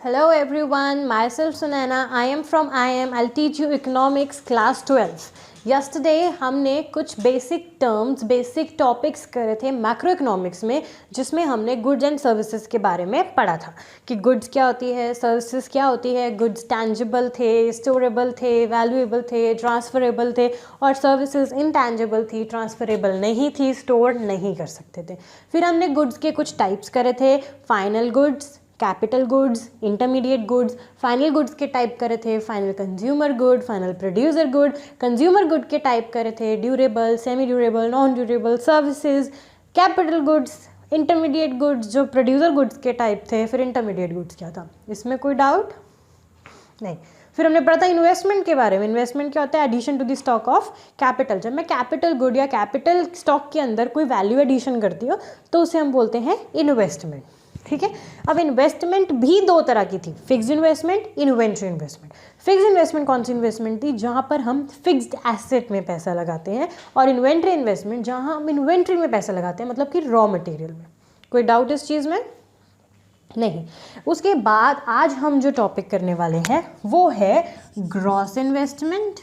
Hello everyone, myself Sunaina. I am from IM. I'll teach you economics class 12. Yesterday हमने कुछ basic terms, basic topics करे थे macro economics में, जिसमें हमने गुड्स एंड सर्विसेज के बारे में पढ़ा था कि गुड्स क्या होती है, सर्विसेज क्या होती है। गुड्स टैंजिबल थे, स्टोरेबल थे, वैल्यूएबल थे, ट्रांसफरेबल थे, और सर्विसेज इंटैंजिबल थी, ट्रांसफरेबल नहीं थी, स्टोर नहीं कर सकते थे। फिर हमने गुड्स के कुछ टाइप्स करे थे, final goods, capital goods, intermediate goods. Final goods के टाइप करे थे final consumer good, final producer good. Consumer good के टाइप करे थे durable, semi durable, non durable, services. Capital goods, intermediate goods जो प्रोड्यूसर गुड्स के टाइप थे। फिर इंटरमीडिएट गुड्स क्या था, इसमें कोई डाउट नहीं। फिर हमने पढ़ा था इन्वेस्टमेंट के बारे में। इन्वेस्टमेंट क्या होता है, addition to the stock of capital. जब मैं कैपिटल गुड या कैपिटल स्टॉक के अंदर कोई वैल्यू एडिशन करती हूँ तो उसे हम बोलते हैं इन्वेस्टमेंट। ठीक है, अब इन्वेस्टमेंट भी दो तरह की थी, fixed investment, inventory investment. Fixed investment कौन सी इन्वेस्टमेंट थी, जहाँ पर हम फिक्स्ड एसेट में पैसा लगाते हैं, और इन्वेंट्री इन्वेस्टमेंट जहाँ हम इन्वेंट्री में पैसा लगाते हैं, मतलब कि रॉ मटेरियल में। कोई डाउट इस चीज़ में नहीं। उसके बाद आज हम जो टॉपिक करने वाले हैं वो है ग्रॉस इन्वेस्टमेंट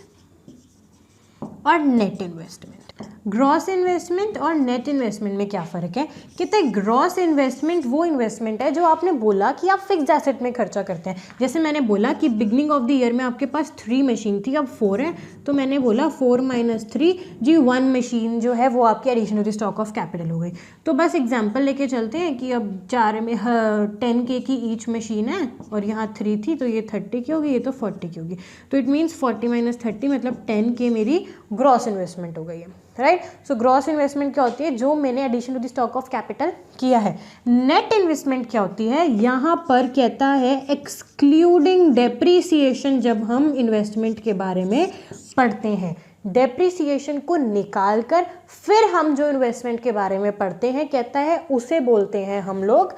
और नेट इन्वेस्टमेंट। ग्रॉस इन्वेस्टमेंट और नेट इन्वेस्टमेंट में क्या फ़र्क है। कहते हैं ग्रॉस इन्वेस्टमेंट वो इन्वेस्टमेंट है जो आपने बोला कि आप फिक्स्ड एसेट में खर्चा करते हैं। जैसे मैंने बोला कि बिगनिंग ऑफ द ईयर में आपके पास 3 मशीन थी, अब 4 है, तो मैंने बोला 4 - 3 जी 1 मशीन जो है वो आपकी addition to the stock of capital हो गई। तो बस एग्जाम्पल लेके चलते हैं कि अब 10K की ईच मशीन है और यहाँ 3 थी, तो ये 30 की होगी, ये तो 40 की होगी। तो इट मीन्स 40 - 30 मतलब 10K मेरी ग्रॉस इन्वेस्टमेंट हो गई है, राइट। सो ग्रॉस इन्वेस्टमेंट क्या होती है, जो मैंने addition to the stock of capital किया है। नेट इन्वेस्टमेंट क्या होती है, यहाँ पर कहता है एक्सक्लूडिंग डेप्रीसिएशन। जब हम इन्वेस्टमेंट के बारे में पढ़ते हैं, डेप्रीसिएशन को निकाल कर फिर हम जो इन्वेस्टमेंट के बारे में पढ़ते हैं, कहता है उसे बोलते हैं हम लोग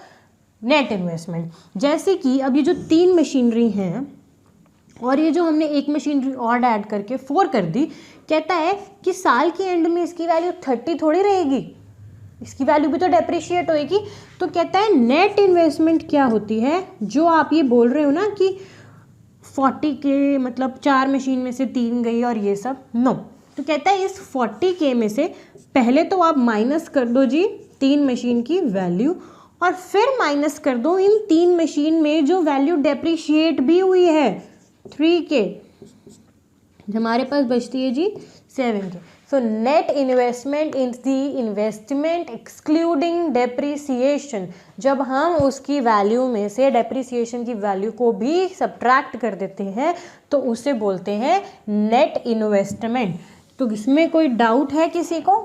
नेट इन्वेस्टमेंट। जैसे कि अब ये जो 3 मशीनरी हैं और ये जो हमने एक मशीनरी और ऐड करके 4 कर दी, कहता है कि साल के एंड में इसकी वैल्यू 30 थोड़ी रहेगी, इसकी वैल्यू भी तो डेप्रिशिएट होएगी। तो कहता है नेट इन्वेस्टमेंट क्या होती है, जो आप ये बोल रहे हो ना कि 40K मतलब 4 मशीन में से 3 गई और ये सब, नो। तो कहता है इस 40K में से पहले तो आप माइनस कर दो जी 3 मशीन की वैल्यू, और फिर माइनस कर दो इन 3 मशीन में जो वैल्यू डेप्रिशिएट भी हुई है 3K। हमारे पास बचती है जी 7K। So net investment is the investment excluding depreciation. जब हम उसकी वैल्यू में से डेप्रिसिएशन की वैल्यू को भी सब्ट्रैक्ट कर देते हैं तो उसे बोलते हैं नेट इन्वेस्टमेंट। तो इसमें कोई डाउट है किसी को।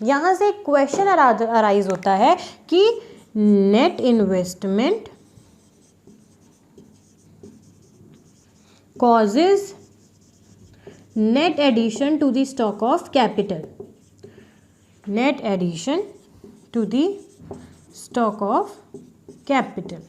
यहाँ से एक क्वेश्चन अराइज होता है कि net investment causes net addition to the stock of capital. Net addition to the stock of capital.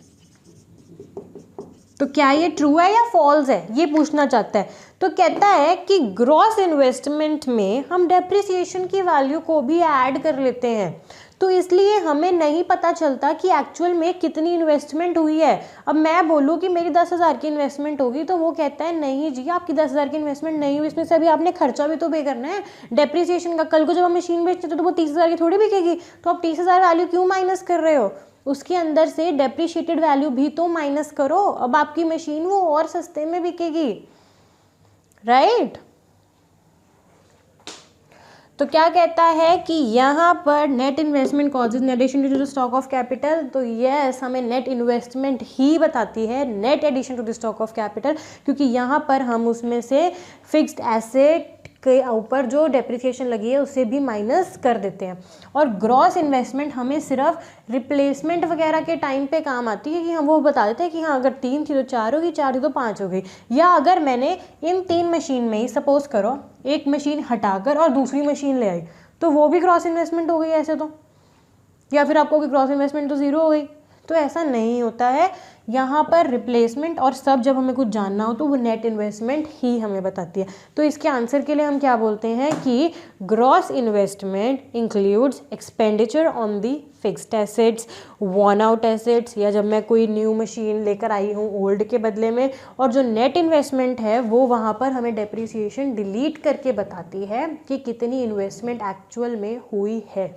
तो क्या ये ट्रू है या फॉल्स है, ये पूछना चाहता है। तो कहता है कि ग्रॉस इन्वेस्टमेंट में हम डेप्रिसिएशन की वैल्यू को भी ऐड कर लेते हैं, तो इसलिए हमें नहीं पता चलता कि एक्चुअल में कितनी इन्वेस्टमेंट हुई है। अब मैं बोलूँ कि मेरी 10,000 की इन्वेस्टमेंट होगी, तो वो कहता है नहीं जी आपकी 10,000 की इन्वेस्टमेंट नहीं हुई, इसमें से अभी आपने खर्चा भी तो पे करना है डेप्रिसिएशन का। कल को जब हम मशीन बेचते तो वो 30,000 की थोड़ी बिकेगी, तो आप 30,000 वैल्यू क्यों माइनस कर रहे हो, उसके अंदर से डेप्रिशिएटेड वैल्यू भी तो माइनस करो, अब आपकी मशीन वो और सस्ते में बिकेगी, राइट। तो क्या कहता है कि यहाँ पर net investment causes net addition to the stock of capital. तो यस, हमें नेट इन्वेस्टमेंट ही बताती है net addition to the stock of capital, क्योंकि यहाँ पर हम उसमें से फिक्स्ड एसेट के ऊपर जो डेप्रिसिएशन लगी है उसे भी माइनस कर देते हैं। और ग्रॉस इन्वेस्टमेंट हमें सिर्फ रिप्लेसमेंट वगैरह के टाइम पे काम आती है कि हम वो बता देते हैं कि हाँ अगर 3 थी तो 4 होगी, 4 थी तो 5 हो गई। या अगर मैंने इन 3 मशीन में ही सपोज करो एक मशीन हटाकर और दूसरी मशीन ले आई, तो वो भी क्रॉस इन्वेस्टमेंट हो गई ऐसे तो। या फिर आपको ग्रॉस इन्वेस्टमेंट तो 0 हो गई, तो ऐसा नहीं होता है। यहाँ पर रिप्लेसमेंट और सब जब हमें कुछ जानना हो तो वो नेट इन्वेस्टमेंट ही हमें बताती है। तो इसके आंसर के लिए हम क्या बोलते हैं कि gross investment includes expenditure on the fixed assets, worn out assets, या जब मैं कोई न्यू मशीन लेकर आई हूँ ओल्ड के बदले में। और जो नेट इन्वेस्टमेंट है वो वहाँ पर हमें डेप्रिसिएशन डिलीट करके बताती है कि कितनी इन्वेस्टमेंट एक्चुअल में हुई है।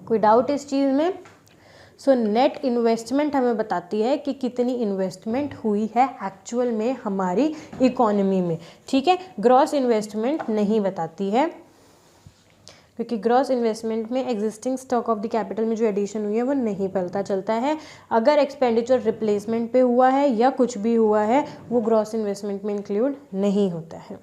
कोई डाउट इस चीज़ में? सो नेट इन्वेस्टमेंट हमें बताती है कि कितनी इन्वेस्टमेंट हुई है एक्चुअल में हमारी इकोनॉमी में, ठीक है। ग्रॉस इन्वेस्टमेंट नहीं बताती है, क्योंकि ग्रॉस इन्वेस्टमेंट में existing stock of the capital में जो एडिशन हुई है वो नहीं पता चलता है। अगर एक्सपेंडिचर रिप्लेसमेंट पे हुआ है या कुछ भी हुआ है वो ग्रॉस इन्वेस्टमेंट में इंक्लूड नहीं होता है।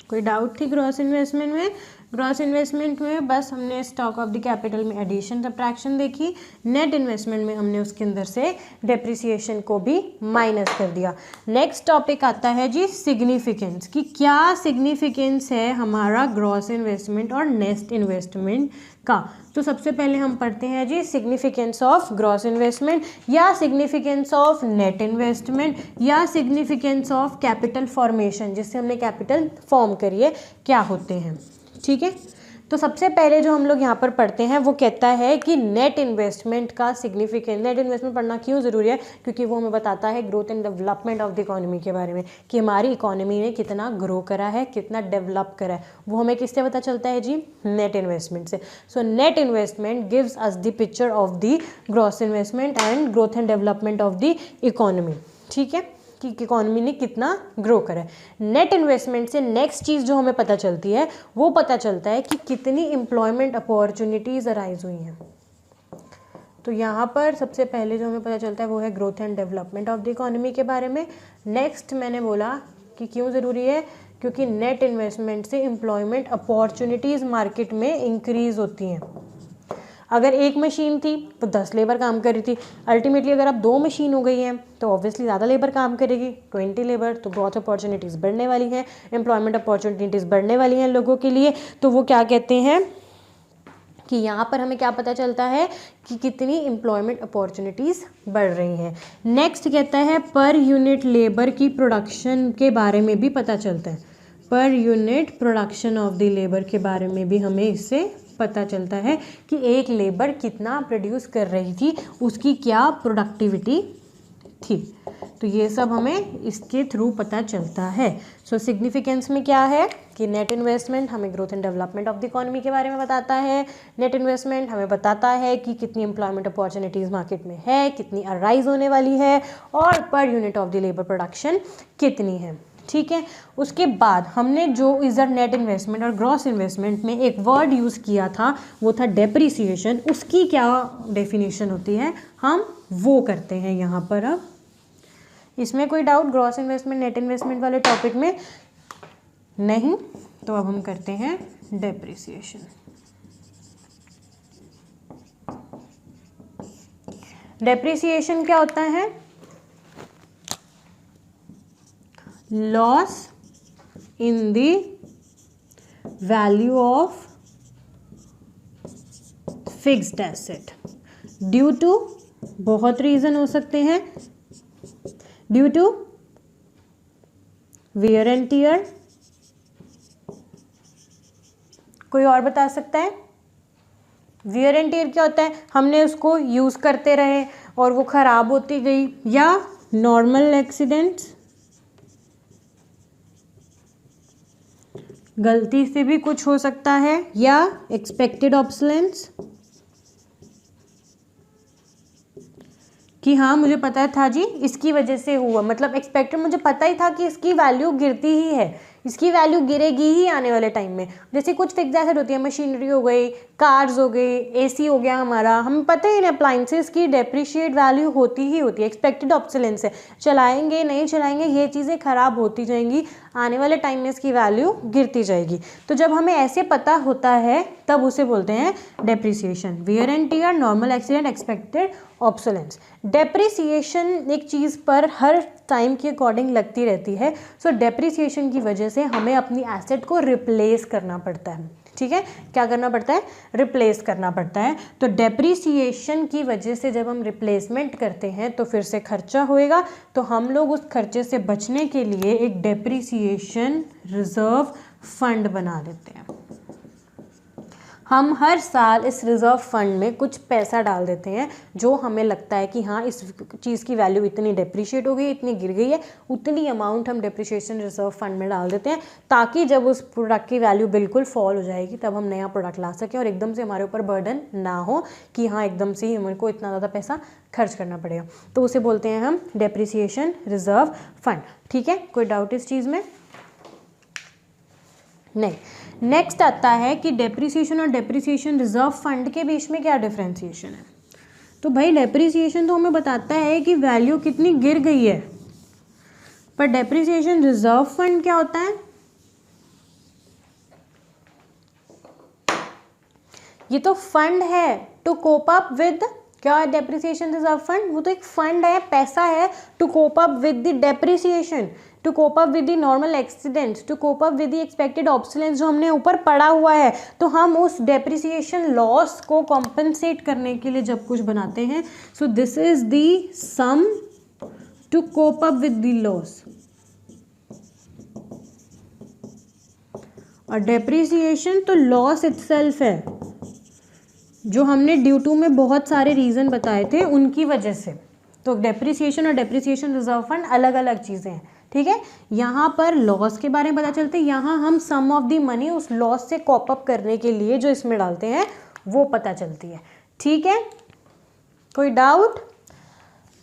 कोई डाउट थी ग्रॉस इन्वेस्टमेंट में? ग्रॉस इन्वेस्टमेंट में बस हमने स्टॉक ऑफ द कैपिटल में एडिशन सब्ट्रैक्शन देखी। नेट इन्वेस्टमेंट में हमने उसके अंदर से डेप्रिसिएशन को भी माइनस कर दिया। नेक्स्ट टॉपिक आता है जी सिग्निफिकेंस, कि क्या सिग्निफिकेंस है हमारा ग्रॉस इन्वेस्टमेंट और नेट इन्वेस्टमेंट का। तो सबसे पहले हम पढ़ते हैं जी सिग्निफिकेंस ऑफ ग्रॉस इन्वेस्टमेंट, या सिग्निफिकेंस ऑफ नेट इन्वेस्टमेंट, या सिग्निफिकेंस ऑफ कैपिटल फॉर्मेशन, जिससे हमने कैपिटल फॉर्म करी है, क्या होते हैं, ठीक है। तो सबसे पहले जो हम लोग यहाँ पर पढ़ते हैं वो कहता है कि नेट इन्वेस्टमेंट का सिग्निफिकेंस। नेट इन्वेस्टमेंट पढ़ना क्यों ज़रूरी है? क्योंकि वो हमें बताता है growth and development of the economy के बारे में, कि हमारी इकोनॉमी ने कितना ग्रो करा है, कितना डेवलप करा है। वो हमें किससे पता चलता है जी? नेट इन्वेस्टमेंट से। So net investment gives us the picture of the gross investment and growth and development of the economy, ठीक है, कि इकोनॉमी ने कितना ग्रो करा है। नेट इन्वेस्टमेंट से नेक्स्ट चीज़ जो हमें पता चलती है वो पता चलता है कि कितनी एम्प्लॉयमेंट अपॉर्चुनिटीज़ अराइज हुई हैं। तो यहाँ पर सबसे पहले जो हमें पता चलता है वो है growth and development of the economy के बारे में। नेक्स्ट मैंने बोला कि क्यों ज़रूरी है, क्योंकि नेट इन्वेस्टमेंट से एम्प्लॉयमेंट अपॉर्चुनिटीज़ मार्केट में इंक्रीज़ होती हैं। अगर एक मशीन थी तो 10 लेबर काम कर रही थी, अल्टीमेटली अगर अब 2 मशीन हो गई हैं तो ऑब्वियसली ज़्यादा लेबर काम करेगी, 20 लेबर, तो ग्रोथ अपॉर्चुनिटीज़ बढ़ने वाली हैं, एम्प्लॉयमेंट अपॉर्चुनिटीज़ बढ़ने वाली हैं लोगों के लिए। तो वो क्या कहते हैं कि यहाँ पर हमें क्या पता चलता है कि कितनी एम्प्लॉयमेंट अपॉर्चुनिटीज़ बढ़ रही हैं। नेक्स्ट कहता है पर यूनिट लेबर की प्रोडक्शन के बारे में भी पता चलता है। Per unit production of the labour के बारे में भी हमें इससे पता चलता है कि एक लेबर कितना प्रोड्यूस कर रही थी, उसकी क्या प्रोडक्टिविटी थी। तो ये सब हमें इसके थ्रू पता चलता है। सो सिग्निफिकेंस में क्या है कि नेट इन्वेस्टमेंट हमें growth and development of the economy के बारे में बताता है। नेट इन्वेस्टमेंट हमें बताता है कि कितनी एम्प्लॉयमेंट अपॉर्चुनिटीज़ मार्केट में है, कितनी अराइज होने वाली है, और per unit of the labour production कितनी है, ठीक है। उसके बाद हमने जो इधर नेट इन्वेस्टमेंट और ग्रॉस इन्वेस्टमेंट में एक वर्ड यूज़ किया था वो था डेप्रिसिएशन। उसकी क्या डेफिनेशन होती है हम वो करते हैं यहाँ पर। अब इसमें कोई doubt gross investment net investment वाले टॉपिक में नहीं? तो अब हम करते हैं डेप्रिसिएशन। डेप्रिसिएशन क्या होता है? Loss in the value of fixed asset due to, बहुत रीजन हो सकते हैं, due to wear and tear. कोई और बता सकता है? वियर एंड टियर क्या होता है? हमने उसको यूज करते रहे और वो खराब होती गई, या नॉर्मल एक्सीडेंट्स, गलती से भी कुछ हो सकता है, या एक्सपेक्टेड ऑब्सोलेंस, कि हाँ मुझे पता था जी इसकी वजह से हुआ, मतलब एक्सपेक्टेड, मुझे पता ही था कि इसकी वैल्यू गिरती ही है, इसकी वैल्यू गिरेगी ही आने वाले टाइम में। जैसे कुछ फिक्स्ड एसेट होती है, मशीनरी हो गई, कार्स हो गई, एसी हो गया हमारा, हमें पता ही नहीं अप्लाइंसेस की डेप्रिशिएट वैल्यू होती ही होती है। एक्सपेक्टेड ऑब्सोलेंस है, चलाएंगे नहीं चलाएंगे ये चीज़ें ख़राब होती जाएंगी, आने वाले टाइम में इसकी वैल्यू गिरती जाएगी। तो जब हमें ऐसे पता होता है तब उसे बोलते हैं depreciation. Wear and tear, normal accident, expected obsolescence. Depreciation एक चीज़ पर हर टाइम के अकॉर्डिंग लगती रहती है। सो डेप्रिसिएशन की वजह से हमें अपनी एसेट को रिप्लेस करना पड़ता है, ठीक है, क्या करना पड़ता है, रिप्लेस करना पड़ता है। तो डेप्रिसिएशन की वजह से जब हम रिप्लेसमेंट करते हैं तो फिर से खर्चा होएगा, तो हम लोग उस खर्चे से बचने के लिए एक डेप्रिसिएशन रिजर्व फंड बना देते हैं। हम हर साल इस रिज़र्व फंड में कुछ पैसा डाल देते हैं, जो हमें लगता है कि हाँ इस चीज़ की वैल्यू इतनी डेप्रिशिएट हो गई, इतनी गिर गई है, उतनी अमाउंट हम डेप्रिशिएशन रिजर्व फंड में डाल देते हैं, ताकि जब उस प्रोडक्ट की वैल्यू बिल्कुल फॉल हो जाएगी तब हम नया प्रोडक्ट ला सकें और एकदम से हमारे ऊपर बर्डन ना हो कि हाँ एकदम से ही हमारे को इतना ज़्यादा पैसा खर्च करना पड़ेगा। तो उसे बोलते हैं हम डेप्रिसिएशन रिजर्व फंड। ठीक है, कोई डाउट इस चीज़ में? नहीं। नेक्स्ट आता है कि डेप्रिसिएशन और डेप्रिसिएशन रिजर्व फंड के बीच में क्या डिफरेंशिएशन है। तो भाई डेप्रिसिएशन तो हमें बताता है कि वैल्यू कितनी गिर गई है, पर डेप्रिसिएशन रिजर्व फंड क्या होता है? ये तो फंड है टू कोप अप विद, क्या है डेप्रिसिएशन रिजर्व फंड? वो तो एक फंड है, पैसा है to cope up with the depreciation, to cope up with the normal accidents, to cope up with the expected obsolescence जो हमने ऊपर पढ़ा हुआ है। तो हम उस डेप्रिसिएशन लॉस को कॉम्पनसेट करने के लिए जब कुछ बनाते हैं, so this is the sum to cope up with the loss. और डेप्रिसिएशन तो लॉस इटसेल्फ है, जो हमने ड्यू टू में बहुत सारे रीज़न बताए थे उनकी वजह से। तो डेप्रिसिएशन और डेप्रिसिएशन रिजर्व फंड अलग अलग चीज़ें हैं। ठीक है, यहाँ पर लॉस के बारे में पता चलते हैं, यहाँ हम सम ऑफ द मनी उस लॉस से कॉप अप करने के लिए जो इसमें डालते हैं वो पता चलती है। ठीक है, कोई डाउट?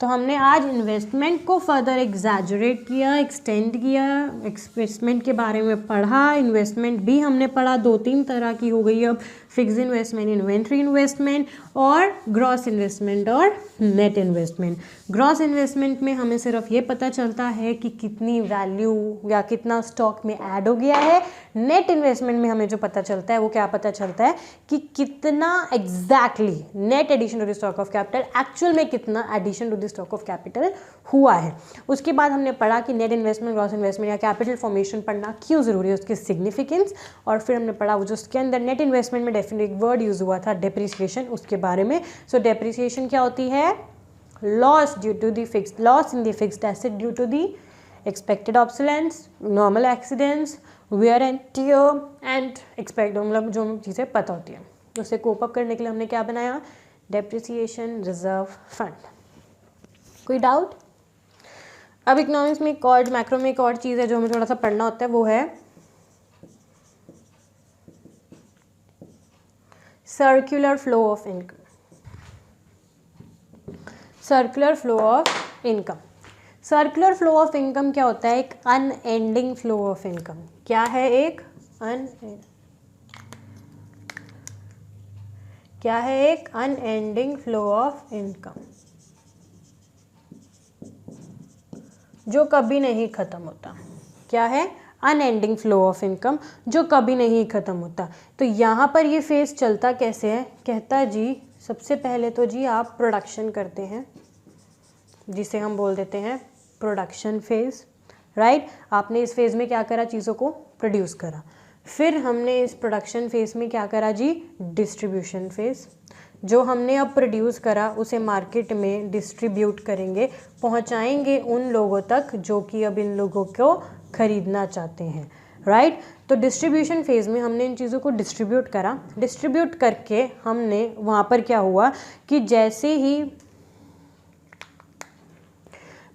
तो हमने आज इन्वेस्टमेंट को फर्दर एग्जैजरेट किया, एक्सटेंड किया, इन्वेस्टमेंट के बारे में पढ़ा। इन्वेस्टमेंट भी हमने पढ़ा, 2-3 तरह की हो गई अब, फिक्स इन्वेस्टमेंट, इन्वेंट्री इन्वेस्टमेंट और ग्रॉस इन्वेस्टमेंट और नेट इन्वेस्टमेंट। ग्रॉस इन्वेस्टमेंट में हमें सिर्फ ये पता चलता है कि कितनी वैल्यू या कितना स्टॉक में ऐड हो गया है। नेट इन्वेस्टमेंट में हमें जो पता चलता है वो क्या पता चलता है कि कितना exactly net addition to the stock of capital, actual में कितना addition to the stock of capital हुआ है। उसके बाद हमने पढ़ा कि नेट इन्वेस्टमेंट, ग्रॉस इन्वेस्टमेंट या कैपिटल फॉर्मेशन पढ़ना क्यों ज़रूरी है, उसकी सिग्निफिकेंस। और फिर हमने पढ़ा वो जो उसके अंदर नेट इन्वेस्टमेंट में डेफिनेट वर्ड यूज़ हुआ था डेप्रिसिएशन, उसके बारे में। सो डेप्रिसिएशन क्या होती है? Loss due to the fixed, loss in the fixed asset due to the expected obsolescence, normal accidents, wear and tear and expect, मतलब जो चीज़ें पता होती है उसे कोप अप करने के लिए हमने क्या बनाया? Depreciation reserve fund. कोई डाउट? अब इकोनॉमिक्स में एक और, मैक्रो में एक और चीज़ है जो हमें थोड़ा सा पढ़ना होता है, वो है circular flow of income. Circular flow of income, circular flow of income क्या होता है? एक अनएंडिंग फ्लो ऑफ इनकम। क्या है? एक क्या है? एक अनएंडिंग फ्लो ऑफ इनकम जो कभी नहीं खत्म होता। क्या है? अनएंडिंग फ्लो ऑफ इनकम जो कभी नहीं खत्म होता। तो यहाँ पर ये फेज चलता कैसे है? कहता है जी सबसे पहले तो जी आप प्रोडक्शन करते हैं, जिसे हम बोल देते हैं प्रोडक्शन फेज, राइट। आपने इस फेज में क्या करा? चीज़ों को प्रोड्यूस करा। फिर हमने इस प्रोडक्शन फेज में क्या करा जी? Distribution phase. जो हमने अब प्रोड्यूस करा उसे मार्केट में डिस्ट्रीब्यूट करेंगे, पहुंचाएंगे उन लोगों तक जो कि अब इन लोगों को खरीदना चाहते हैं, राइट। तो डिस्ट्रीब्यूशन फेज में हमने इन चीज़ों को डिस्ट्रीब्यूट करा। डिस्ट्रीब्यूट करके हमने वहाँ पर क्या हुआ कि जैसे ही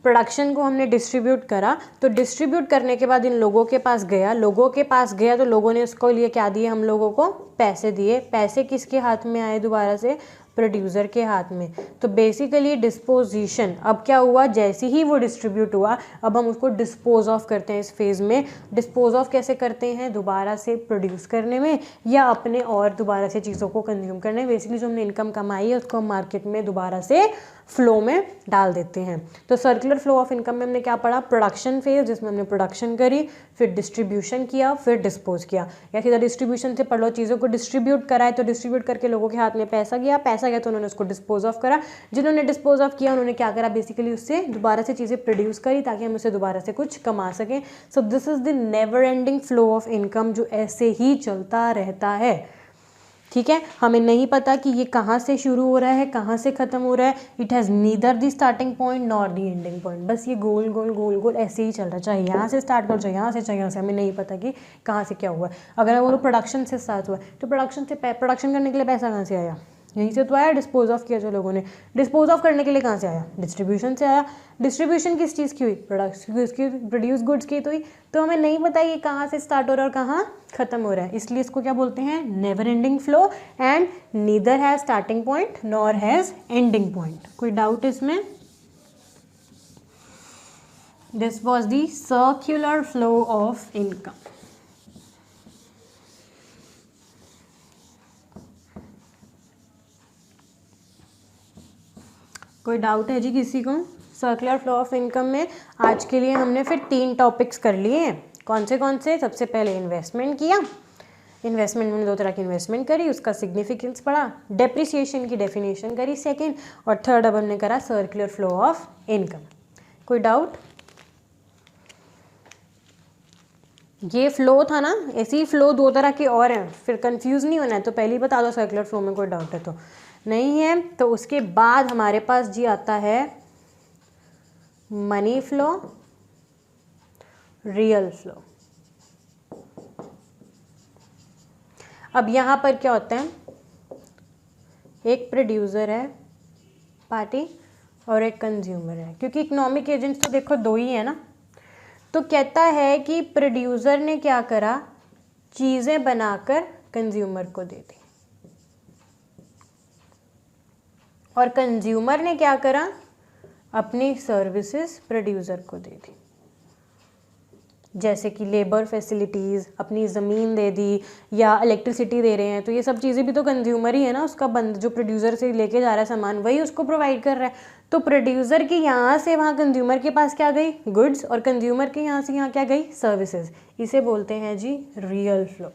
प्रोडक्शन को हमने डिस्ट्रीब्यूट करा, तो डिस्ट्रीब्यूट करने के बाद इन लोगों के पास गया, तो लोगों ने उसको लिए क्या दिए? हम लोगों को पैसे दिए। पैसे किसके हाथ में आए? दोबारा से प्रोड्यूसर के हाथ में। तो बेसिकली डिस्पोजिशन, अब क्या हुआ? जैसे ही वो डिस्ट्रीब्यूट हुआ, अब हम उसको डिस्पोज ऑफ करते हैं। इस फेज़ में डिस्पोज ऑफ कैसे करते हैं? दोबारा से प्रोड्यूस करने में या अपने और दोबारा से चीज़ों को कंज्यूम करने में। बेसिकली जो हमने इनकम कमाई है उसको हम मार्केट में दोबारा से फ्लो में डाल देते हैं। तो सर्कुलर फ्लो ऑफ इनकम में हमने क्या पढ़ा? प्रोडक्शन फेज, जिसमें हमने प्रोडक्शन करी, फिर डिस्ट्रीब्यूशन किया, फिर डिस्पोज किया। या सीधा डिस्ट्रीब्यूशन से पढ़ लो, चीज़ों को डिस्ट्रीब्यूट करा है तो डिस्ट्रीब्यूट करके लोगों के हाथ में पैसा गया, पैसा आ गया तो उन्होंने उसको डिस्पोज ऑफ करा। जिन्होंने डिस्पोज ऑफ किया उन्होंने क्या करा, बेसिकली उससे दोबारा से चीज़ें प्रोड्यूस करी ताकि हम उससे दोबारा से कुछ कमा सकें। So this is the never ending flow of income, जो ऐसे ही चलता रहता है। ठीक है, हमें नहीं पता कि ये कहाँ से शुरू हो रहा है, कहाँ से ख़त्म हो रहा है। It has neither the starting point nor the ending point. बस ये गोल गोल गोल गोल ऐसे ही चल रहा है, चाहे यहाँ से स्टार्ट करो, चाहे यहाँ से, चाहे यहाँ से, हमें नहीं पता कि कहाँ से क्या हुआ है। अगर वो प्रोडक्शन से स्टार्ट हुआ है तो प्रोडक्शन करने के लिए पैसा कहाँ से आया, यहीं से तो आया, डिस्पोज ऑफ किया जो लोगों ने। डिस्पोज ऑफ करने के लिए कहाँ से आया, डिस्ट्रीब्यूशन से आया। डिस्ट्रीब्यूशन किस चीज़ की हुई, प्रोड्यूस गुड्स की तो हुई। तो हमें नहीं पता ये कहाँ से स्टार्ट हो रहा है और कहाँ ख़त्म हो रहा है, इसलिए इसको क्या बोलते हैं, never ending flow, and neither has starting point nor has ending point. कोई डाउट इसमें? This was the circular flow of income. कोई डाउट है जी किसी को? सर्कुलर फ्लो ऑफ इनकम में आज के लिए हमने फिर 3 टॉपिक्स कर लिए हैं। कौन से? सबसे पहले इन्वेस्टमेंट किया, इन्वेस्टमेंट में 2 तरह की इन्वेस्टमेंट करी, उसका सिग्निफिकेंस पढ़ा, डेप्रिसिएशन की डेफिनेशन करी सेकंड, और थर्ड अब हमने करा सर्कुलर फ्लो ऑफ इनकम। कोई डाउट? ये फ्लो था ना, ऐसे ही फ्लो 2 तरह के और हैं, फिर कंफ्यूज नहीं होना है, तो पहले ही बता दो सर्कुलर फ्लो में कोई डाउट है तो। नहीं है तो उसके बाद हमारे पास जी आता है मनी फ्लो, रियल फ्लो। अब यहाँ पर क्या होता है, एक प्रोड्यूसर है पार्टी और एक कंज्यूमर है, क्योंकि इकोनॉमिक एजेंट्स तो देखो 2 ही है ना। तो कहता है कि प्रोड्यूसर ने क्या करा, चीज़ें बनाकर कंज्यूमर को दे दी, और कंज्यूमर ने क्या करा, अपनी सर्विसेज प्रोड्यूसर को दे दी। जैसे कि लेबर फैसिलिटीज़, अपनी ज़मीन दे दी, या इलेक्ट्रिसिटी दे रहे हैं, तो ये सब चीज़ें भी तो कंज्यूमर ही है ना, उसका बंद जो प्रोड्यूसर से लेके जा रहा है सामान वही उसको प्रोवाइड कर रहा है। तो प्रोड्यूसर के यहाँ से वहाँ कंज्यूमर के पास क्या गई, गुड्स, और कंज्यूमर के यहाँ से यहाँ क्या गई, सर्विसेज। इसे बोलते हैं जी रियल फ्लो।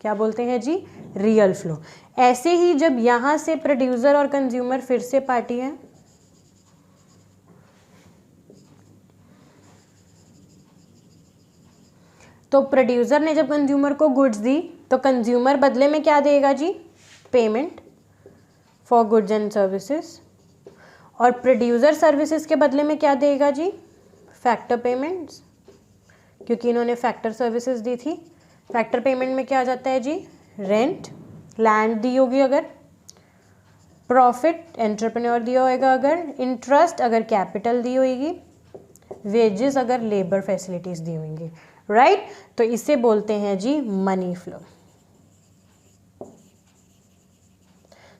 क्या बोलते हैं जी, रियल फ्लो। ऐसे ही जब यहाँ से प्रोड्यूसर और कंज्यूमर फिर से पार्टी है, तो प्रोड्यूसर ने जब कंज्यूमर को गुड्स दी तो कंज्यूमर बदले में क्या देगा जी, payment for goods and services, और प्रोड्यूसर सर्विसेज के बदले में क्या देगा जी, फैक्टर पेमेंट्स, क्योंकि इन्होंने फैक्टर सर्विसेज दी थी। फैक्टर पेमेंट में क्या आ जाता है जी, रेंट, लैंड दी होगी अगर, प्रॉफिट एंटरप्रेन्योर दिया होगा अगर, इंटरेस्ट अगर कैपिटल दी होगी, वेजेस अगर लेबर फैसिलिटीज़ दी होंगी, राइट। तो इसे बोलते हैं जी money flow.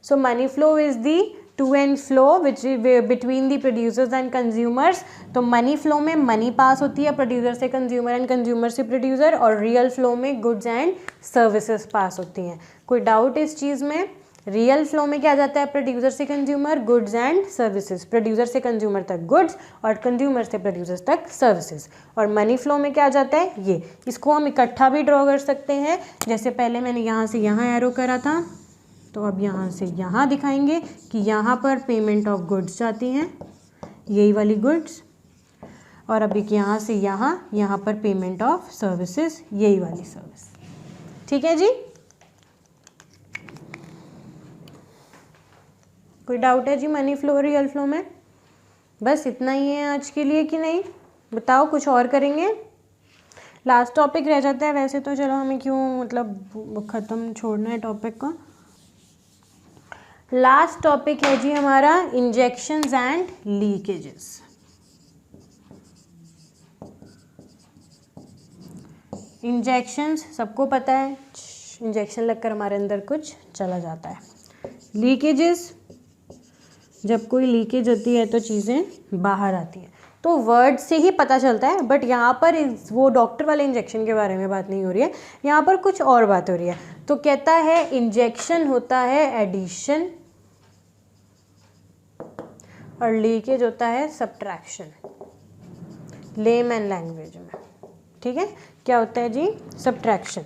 So money flow is the to and flow which between the producers and consumers. तो मनी फ्लो में मनी पास होती है प्रोड्यूसर से कंज्यूमर एंड कंज्यूमर से प्रोड्यूसर, और रियल फ्लो में गुड्स एंड सर्विसेज पास होती हैं। कोई डाउट इस चीज़ में? रियल फ्लो में क्या जाता है, प्रोड्यूसर से consumer, goods and services, producer से कंज्यूमर तक गुड्स और कंज्यूमर से प्रोड्यूसर तक सर्विसेज। और मनी फ्लो में क्या जाता है, ये, इसको हम इकट्ठा भी ड्रॉ कर सकते हैं। जैसे पहले मैंने यहाँ से यहाँ एरो करा था, तो अब यहाँ से यहाँ दिखाएंगे कि यहाँ पर पेमेंट ऑफ गुड्स जाती हैं, यही वाली गुड्स, और अभी यहाँ से यहाँ पर पेमेंट ऑफ सर्विसेज, यही वाली सर्विस। ठीक है जी, कोई डाउट है जी मनी फ्लो और रियल फ्लो में? बस इतना ही है आज के लिए कि नहीं, बताओ कुछ और करेंगे? लास्ट टॉपिक रह जाता है वैसे तो, चलो हमें क्यों मतलब ख़त्म छोड़ना है टॉपिक को। लास्ट टॉपिक है जी हमारा इंजेक्शंस एंड लीकेजेस। इंजेक्शंस सबको पता है, इंजेक्शन लगकर हमारे अंदर कुछ चला जाता है। लीकेजेस, जब कोई लीकेज होती है तो चीज़ें बाहर आती हैं, तो वर्ड से ही पता चलता है। बट यहाँ पर वो डॉक्टर वाले इंजेक्शन के बारे में बात नहीं हो रही है, यहाँ पर कुछ और बात हो रही है। तो कहता है इंजेक्शन होता है एडिशन और लीकेज होता है सब्ट्रैक्शन, लेमैन लैंग्वेज में। ठीक है, क्या होता है जी, सब्ट्रैक्शन।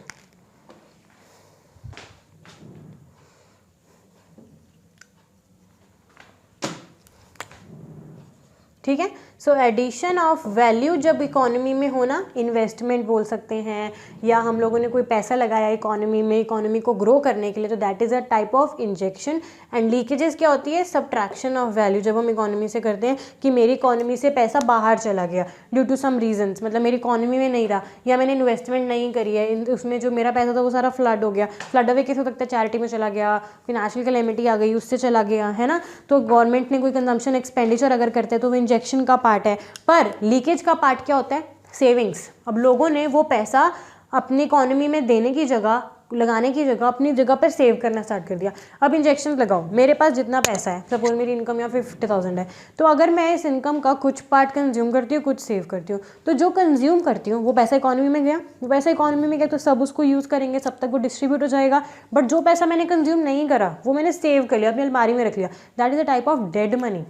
ठीक है। सो एडिशन ऑफ वैल्यू जब इकोनॉमी में होना, इन्वेस्टमेंट बोल सकते हैं, या हम लोगों ने कोई पैसा लगाया इकोनॉमी में, इकोनॉमी को ग्रो करने के लिए, तो that is a type of injection. And leakages क्या होती है? सब्ट्रैक्शन ऑफ वैल्यू, जब हम इकोनॉमी से करते हैं कि मेरी इकोनॉमी से पैसा बाहर चला गया ड्यू टू सम रीजंस, मतलब मेरी इकोनॉमी में नहीं रहा, या मैंने इन्वेस्टमेंट नहीं करी है, उसमें जो मेरा पैसा था वो सारा फ्लड हो गया। फ्लड अवे कैसे हो सकता है? चैरिटी में चला गया, कोई नेचुरल कैलेमिटी आ गई उससे चला गया, है ना। तो गवर्नमेंट ने कोई कंजम्पशन एक्सपेंडिचर अगर करते हैं तो वो इंजेक्शन का पार्ट है। पर लीकेज का पार्ट क्या होता है? सेविंग्स। अब लोगों ने वो पैसा अपनी इकोनॉमी में देने की जगह, लगाने की जगह, अपनी जगह पर सेव करना स्टार्ट कर दिया। अब इंजेक्शन लगाओ, मेरे पास जितना पैसा है, सपोज मेरी इनकम यहाँ 50,000 है, तो अगर मैं इस इनकम का कुछ पार्ट कंज्यूम करती हूँ, कुछ सेव करती हूँ, तो जो कंज्यूम करती हूँ वो पैसा इकोनॉमी में गया, वो पैसा इकोनॉमी में गया तो सब उसको यूज़ करेंगे, सब तक वो डिस्ट्रीब्यूट हो जाएगा। बट जो पैसा मैंने कंज्यूम नहीं करा वो मैंने सेव कर लिया, अपनी अलमारी में रख लिया, that is a type of dead money.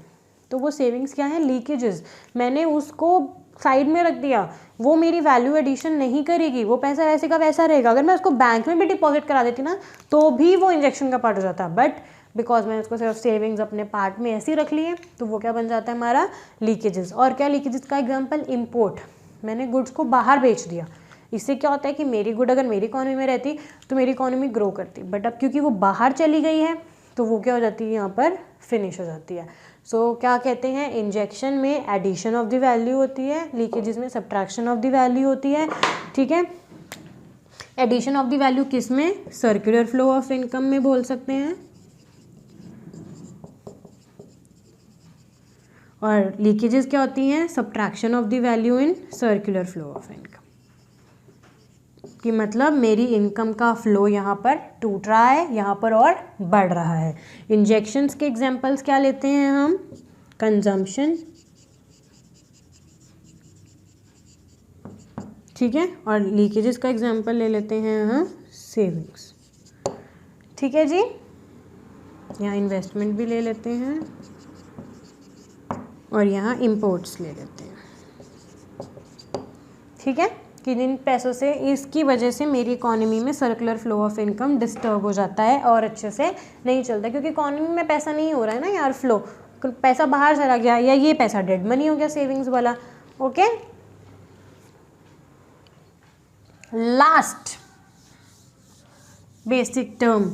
तो वो सेविंग्स क्या है? लीकेजेस। मैंने उसको साइड में रख दिया, वो मेरी वैल्यू एडिशन नहीं करेगी, वो पैसा वैसे का वैसा रहेगा। अगर मैं उसको बैंक में भी डिपॉजिट करा देती ना तो भी वो इंजेक्शन का पार्ट हो जाता। बट बिकॉज मैंने उसको सिर्फ सेविंग्स अपने पार्ट में ऐसे ही रख लिए, तो वो क्या बन जाता है? हमारा लीकेजेस। और क्या लीकेजेस का एग्जाम्पल? इम्पोर्ट। मैंने गुड्स को बाहर बेच दिया, इससे क्या होता है कि मेरी गुड अगर मेरी इकोनॉमी में रहती तो मेरी इकोनॉमी ग्रो करती, बट अब क्योंकि वो बाहर चली गई है तो वो क्या हो जाती है? यहाँ पर फिनिश हो जाती है। सो क्या कहते हैं? इंजेक्शन में एडिशन ऑफ द वैल्यू होती है, लीकेजेस में सब्ट्रैक्शन ऑफ द वैल्यू होती है, ठीक है। एडिशन ऑफ द वैल्यू किस में? सर्कुलर फ्लो ऑफ इनकम में बोल सकते हैं, और लीकेजेस क्या होती हैं? Subtraction of the value in circular flow of income. कि मतलब मेरी इनकम का फ्लो यहाँ पर टूट रहा है, यहाँ पर और बढ़ रहा है। इंजेक्शंस के एग्जांपल्स क्या लेते हैं हम? कंजम्पशन, ठीक है, और लीकेजेस का एग्जांपल ले लेते हैं हम सेविंग्स, ठीक है जी। यहाँ इन्वेस्टमेंट भी ले लेते हैं और यहाँ इंपोर्ट्स ले लेते हैं, ठीक है। कि इन पैसों से, इसकी वजह से मेरी इकोनॉमी में circular flow of income disturb हो जाता है और अच्छे से नहीं चलता, क्योंकि इकोनॉमी में पैसा नहीं हो रहा है ना यार, फ्लो, पैसा बाहर चला गया, या ये पैसा डेड मनी हो गया सेविंग्स वाला। Okay, last basic term,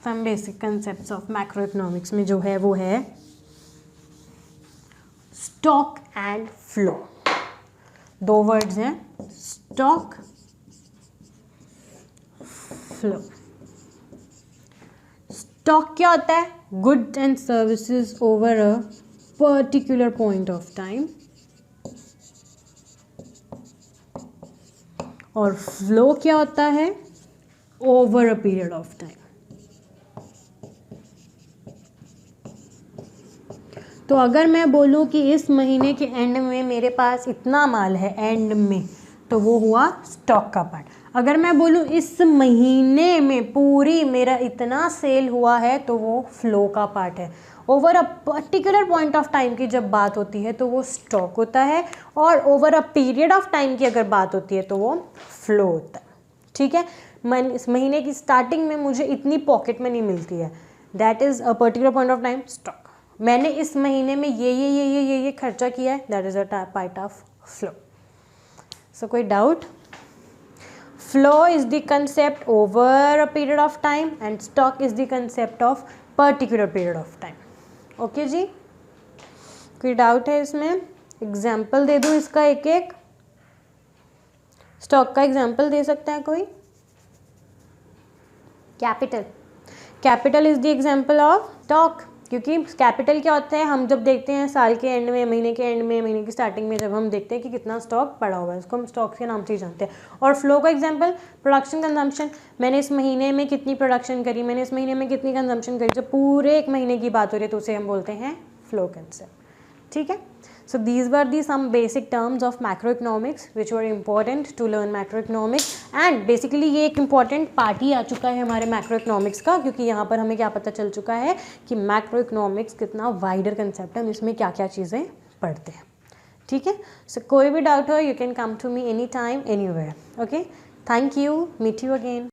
some basic concepts of macroeconomics में जो है वो है स्टॉक एंड फ्लो। दो वर्ड्स हैं, स्टॉक, फ्लो। स्टॉक क्या होता है? Goods and services over a particular point of time, और फ्लो क्या होता है? Over a period of time. तो अगर मैं बोलूँ कि इस महीने के एंड में मेरे पास इतना माल है, एंड में, तो वो हुआ स्टॉक का पार्ट। अगर मैं बोलूँ इस महीने में पूरी मेरा इतना सेल हुआ है, तो वो फ्लो का पार्ट है। Over a particular point of time की जब बात होती है तो वो स्टॉक होता है, और over a period of time की अगर बात होती है तो वो फ्लो होता है, ठीक है। इस महीने की स्टार्टिंग में मुझे इतनी पॉकेट मनी मिलती है, that is a particular point of time, stock. मैंने इस महीने में ये खर्चा किया है, that is a part of flow. So कोई doubt? Flow is the concept over a period of time and stock is the concept of particular period of time. Okay जी, कोई डाउट है इसमें? एग्जाम्पल दे दूँ इसका एक एक? स्टॉक का एग्जाम्पल दे सकता है कोई? Capital, capital is the example of stock, क्योंकि कैपिटल क्या होता है? हम जब देखते हैं साल के एंड में, महीने के एंड में, महीने की स्टार्टिंग में, जब हम देखते हैं कि कितना स्टॉक पड़ा हुआ है, उसको हम स्टॉक के नाम से ही जानते हैं। और फ्लो का एग्जांपल प्रोडक्शन, कंजम्पशन, मैंने इस महीने में कितनी प्रोडक्शन करी, मैंने इस महीने में कितनी कंजम्पशन करी, जब पूरे एक महीने की बात हो रही है तो उसे हम बोलते हैं फ्लो कंसेप्ट, ठीक है। So these were the some basic terms of macroeconomics which were important to learn macroeconomics, and basically ये एक important part ही आ चुका है हमारे macroeconomics का, क्योंकि यहाँ पर हमें क्या पता चल चुका है कि macroeconomics कितना wider concept है, हम इसमें क्या क्या चीज़ें पढ़ते हैं, ठीक है। So कोई भी doubt हो, you can come to me anytime, anywhere. Okay, thank you, meet you again.